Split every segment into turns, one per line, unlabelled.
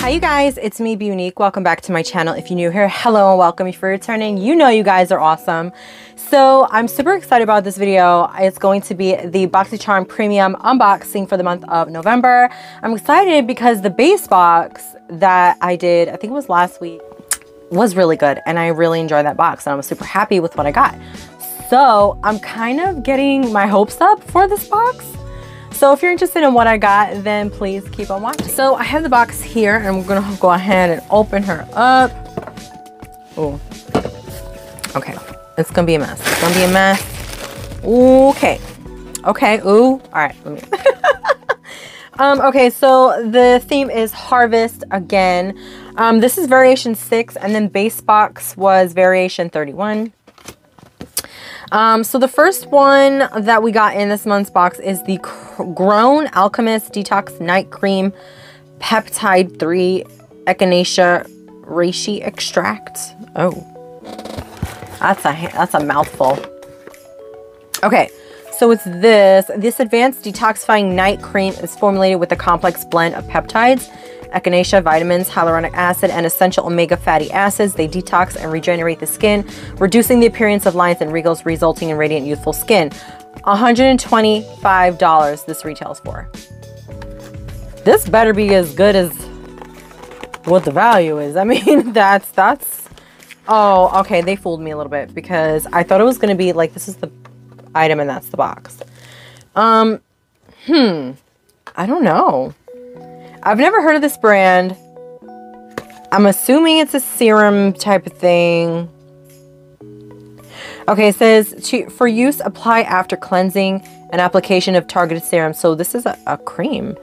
Hi you guys, it's me, Be Unique. Welcome back to my channel. If you're new here, hello and welcome. If you're returning, you know you guys are awesome. So I'm super excited about this video. It's going to be the BoxyCharm Premium unboxing for the month of November. I'm excited because the base box that I did, I think it was last week, was really good. And I really enjoyed that box and I was super happy with what I got. So I'm kind of getting my hopes up for this box. So if you're interested in what I got, then please keep on watching. So I have the box here and we're gonna go ahead and open her up. Oh, okay. It's gonna be a mess. It's gonna be a mess. Okay. Okay, ooh, all right, let me. Okay, so the theme is Harvest again. This is variation 6 and then base box was variation 31. So the first one that we got in this month's box is the Grown Alchemist Detox Night Cream Peptide 3 Echinacea Reishi Extract. Oh, that's a mouthful. Okay, so it's this advanced detoxifying night cream is formulated with a complex blend of peptides, echinacea, vitamins, hyaluronic acid, and essential omega fatty acids. They detox and regenerate the skin, reducing the appearance of lines and wrinkles, resulting in radiant, youthful skin. $125 this retails for. This better be as good as what the value is. I mean, that's, oh, okay, they fooled me a little bit because I thought it was going to be like, this is the item and that's the box. I don't know. I've never heard of this brand. I'm assuming it's a serum type of thing. Okay, it says, for use, apply after cleansing and application of targeted serum. So this is a cream.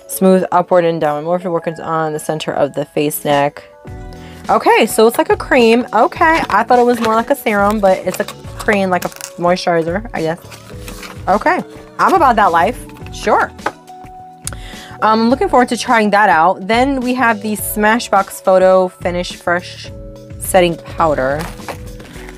Smooth upward and downward. More if you're working on the center of the face neck. Okay, so it's like a cream. Okay, I thought it was more like a serum, but it's a cream, like a moisturizer, I guess. Okay, I'm about that life. Sure. I'm looking forward to trying that out. Then we have the Smashbox Photo Finish Fresh Setting Powder.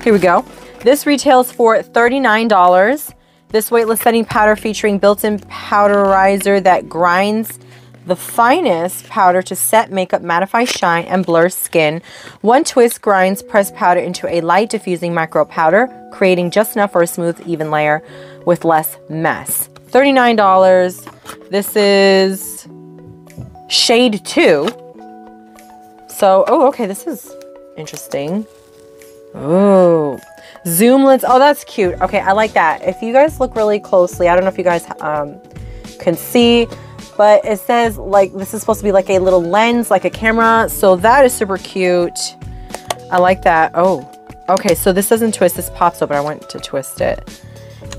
Here we go. This retails for $39. This weightless setting powder featuring built-in powderizer that grinds the finest powder to set, makeup, mattify, shine, and blur skin. One twist grinds pressed powder into a light diffusing micro powder, creating just enough for a smooth, even layer with less mess. $39. This is shade 2. So, oh, okay, this is interesting. Oh, zoom lens. Oh, that's cute. Okay, I like that. If you guys look really closely, I don't know if you guys can see, but it says like this is supposed to be like a little lens, like a camera. So that is super cute. I like that. Oh, okay, so this doesn't twist. This pops open. I went to twist it.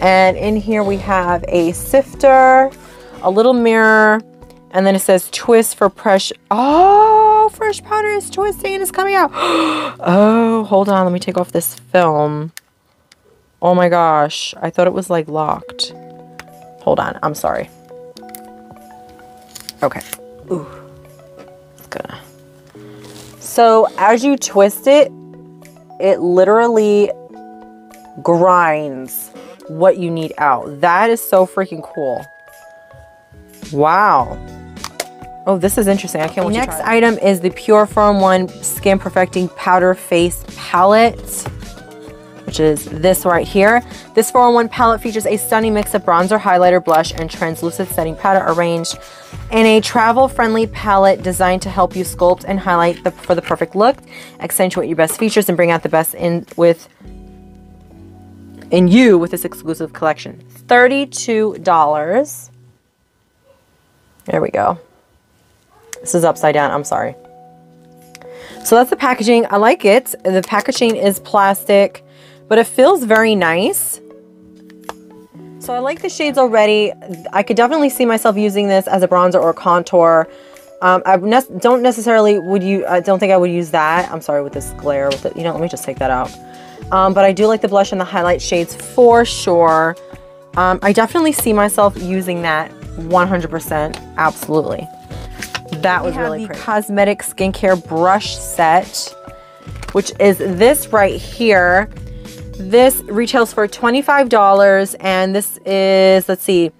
And in here we have a sifter, a little mirror, and then it says twist for fresh. Oh, fresh powder is twisting and it's coming out. Oh, hold on. Let me take off this film. Oh my gosh. I thought it was like locked. Hold on. I'm sorry. Okay. Ooh. It's gonna. So as you twist it, it literally grinds what you need out. That is so freaking cool. Wow. Oh, this is interesting. I can't wait to try it. Next item is the Pure Form 1 Skin Perfecting Powder Face Palette, which is this right here. This 4-in-1 palette features a stunning mix of bronzer, highlighter, blush, and translucent setting powder arranged in a travel-friendly palette designed to help you sculpt and highlight for the perfect look, accentuate your best features, and bring out the best in you with this exclusive collection. $32. There we go. This is upside down. I'm sorry. So that's the packaging. I like it. The packaging is plastic, but it feels very nice. So I like the shades already. I could definitely see myself using this as a bronzer or contour. I don't necessarily I don't think I would use that. I'm sorry with this glare. With it, you know, let me just take that out. But I do like the blush and the highlight shades for sure. I definitely see myself using that 100%. Absolutely. That was really pretty. Cosmetic skincare brush set, which is this right here. This retails for $25 and this is, let's see,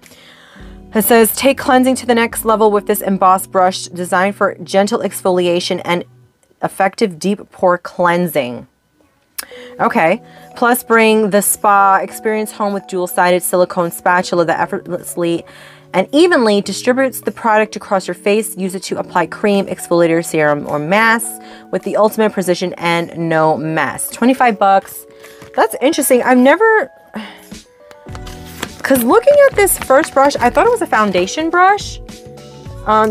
It says, take cleansing to the next level with this embossed brush designed for gentle exfoliation and effective deep pore cleansing. Okay. Plus, bring the spa experience home with dual-sided silicone spatula that effortlessly and evenly distributes the product across your face. Use it to apply cream, exfoliator, serum, or mask with the ultimate precision and no mess. 25 bucks. That's interesting. I've never... Because looking at this first brush, I thought it was a foundation brush.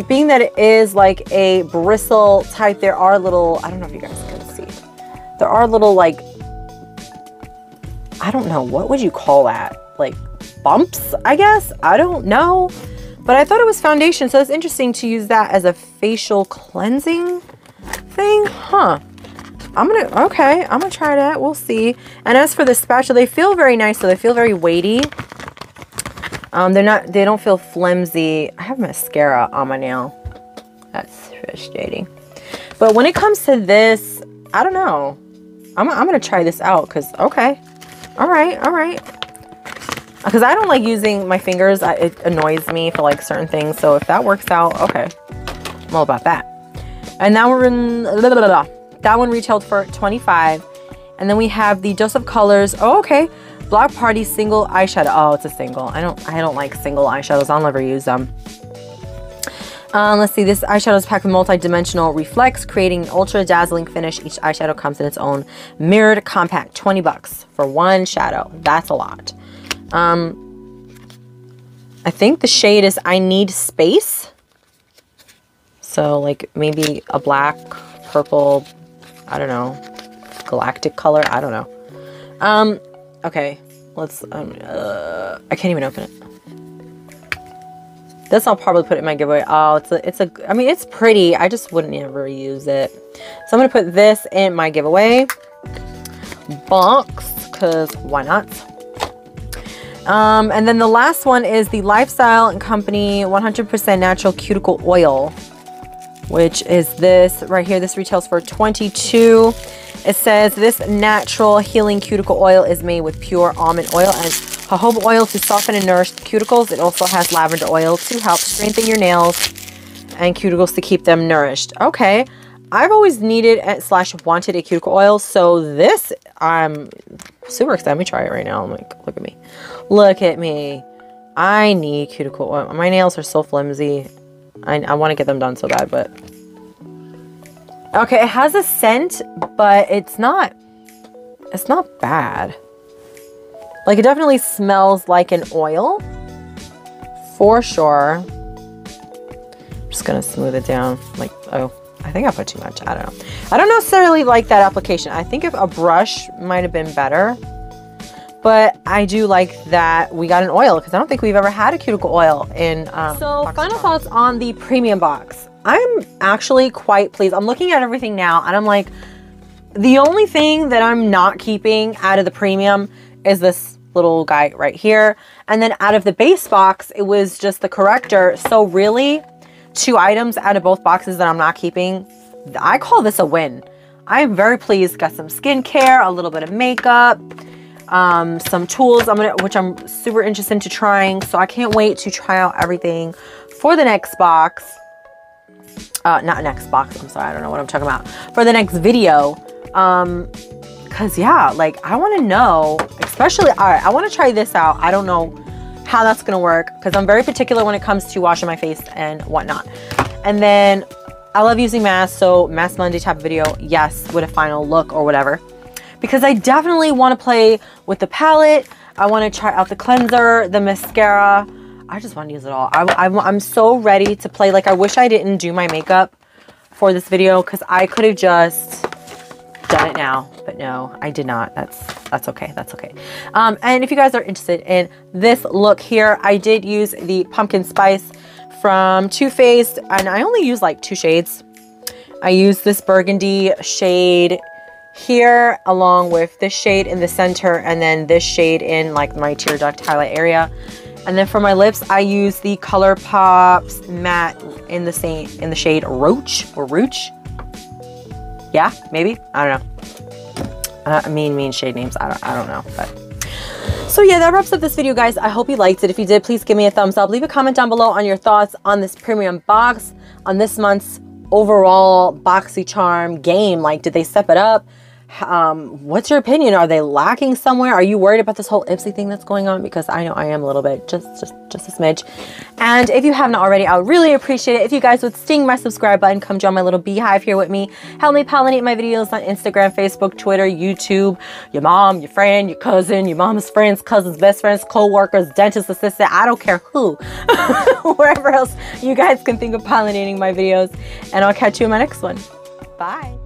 Being that it is like a bristle type, there are little, I don't know if you guys can see. There are little like, I don't know, what would you call that? Like bumps, I guess? I don't know. But I thought it was foundation, so it's interesting to use that as a facial cleansing thing. Huh. I'm gonna try that. We'll see. And as for the spatula, they feel very nice, so they feel very weighty. They don't feel flimsy. I have mascara on my nail. That's frustrating. But when it comes to this, I don't know. I'm gonna try this out because, okay. All right. Because I don't like using my fingers. It annoys me for like certain things. So if that works out, okay. I'm all about that. And now we're in, that one retailed for $25. And then we have the Dose of Colors. Oh, okay. Block Party single eyeshadow. Oh, it's a single. I don't like single eyeshadows. I'll never use them. Let's see. This eyeshadow is packed with multi-dimensional reflex, creating an ultra dazzling finish. Each eyeshadow comes in its own mirrored compact. 20 bucks for one shadow. That's a lot. I think the shade is I Need Space. So like maybe a black, purple, I don't know, galactic color. I don't know. Okay, let's, I can't even open it. This I'll probably put in my giveaway. Oh, I mean, it's pretty. I just wouldn't ever use it. So I'm going to put this in my giveaway box, because why not? And then the last one is the Lifestyle & Company 100% Natural Cuticle Oil, which is this right here. This retails for $22. It says this natural healing cuticle oil is made with pure almond oil and jojoba oil to soften and nourish the cuticles. It also has lavender oil to help strengthen your nails and cuticles to keep them nourished. Okay. I've always needed / wanted a cuticle oil. So this, I'm super excited. Let me try it right now. I'm like, look at me. Look at me. I need cuticle oil. My nails are so flimsy. I want to get them done so bad, but... Okay, it has a scent, but it's not bad. Like, it definitely smells like an oil. For sure. I'm just going to smooth it down. Like, oh, I think I put too much. I don't know. I don't necessarily like that application. I think if a brush might have been better. But I do like that we got an oil because I don't think we've ever had a cuticle oil in So final thoughts on the premium box. I'm actually quite pleased. I'm looking at everything now and I'm like, the only thing that I'm not keeping out of the premium is this little guy right here. And then out of the base box, it was just the corrector. So really, 2 items out of both boxes that I'm not keeping. I call this a win. I am very pleased. Got some skincare, a little bit of makeup, some tools which I'm super interested into trying. So I can't wait to try out everything for the next box. Not next box, I'm sorry, I don't know what I'm talking about. For the next video. Cause yeah, like I want to know, especially, all right, I want to try this out. I don't know how that's going to work because I'm very particular when it comes to washing my face and whatnot. And then I love using masks. So Mask Monday type of video. Yes. With a final look or whatever, because I definitely want to play with the palette. I want to try out the cleanser, the mascara. I just want to use it all. I'm so ready to play. Like, I wish I didn't do my makeup for this video because I could have just done it now. But no, I did not. That's okay. That's okay. And if you guys are interested in this look here, I did use the Pumpkin Spice from Too Faced. And I only use like 2 shades. I used this burgundy shade here along with this shade in the center. And then this shade in like my tear duct highlight area. And then for my lips, I use the ColourPop's matte in the shade Roach or Rooch. Yeah, maybe. I don't know. Mean shade names. I don't know. But So yeah, that wraps up this video, guys. I hope you liked it. If you did, please give me a thumbs up. Leave a comment down below on your thoughts on this premium box, on this month's overall BoxyCharm game. Like, did they step it up? What's your opinion? Are they lacking somewhere? Are you worried about this whole Ipsy thing that's going on? Because I know I am a little bit, just a smidge. And if you haven't already, I would really appreciate it if you guys would sting my subscribe button. Come join my little beehive here with me. Help me pollinate my videos on Instagram, Facebook, Twitter, YouTube, your mom, your friend, your cousin, your mom's friends, cousins, best friends, co-workers, dentist assistant, I don't care who. Wherever else you guys can think of pollinating my videos. And I'll catch you in my next one. Bye.